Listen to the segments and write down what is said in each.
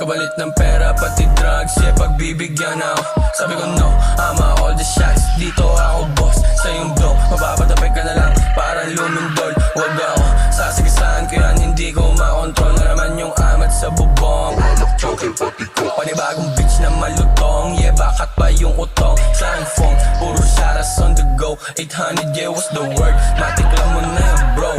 Kabalit ng pera pati drugs, yeah, pagbibigyan ako. Sabi ko no, ama all the shots, dito ako boss. Sa iyong blow, mapapatapay ka na lang parang lumindol. Huwag ako sasigasahan ko yan, hindi ko makontrol. Na naman yung amat sa bubong. Panibagong bitch na malutong, yeah, bakat pa yung utong. Saan phone, puro sharas on the go. 800, yeah, what's the word? Matik lang mo na yan, bro.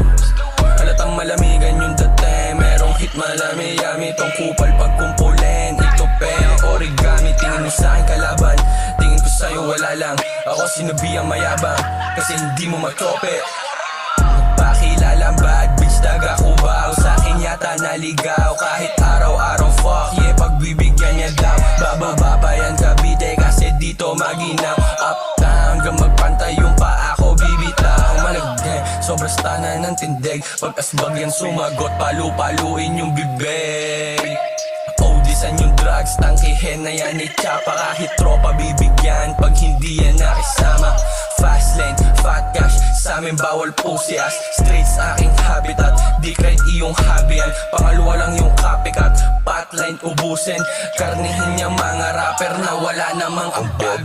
Halatang malamigan yung dati. Merong hit malami-yami tong kupal pagkumpulin. Ito pe ang origami, tingin mo sa'kin kalaban. Tingin ko sa'yo wala lang, ako sinabihang mayabang. Kasi hindi mo matope. Nagpakilala bad bitch, taga Cubao. Sa'kin yata naligaw, kahit araw-araw fuck, yeah, pagbibigyan niya daw. Bababa pa yan Cavite, kasi dito maginaw. Up down, hanggang magpantay yung pa ako bibitaw. Malagde, sobra stana ng tindig. Pag asbag yan sumagot, palu-paluin yung bibig. Odisan yung drugs, tangkihin na yan ni Chapa. Kahit tropa bibigyan, pag hindi yan nakisama. Fast lane, fat cash, sa amin bawal pusias. Straight sa aking habitat, di kahit iyong hobby yan. Pangalawa lang yung copycat, patline ubusin. Karnihin niya mga rapper na wala namang ambag.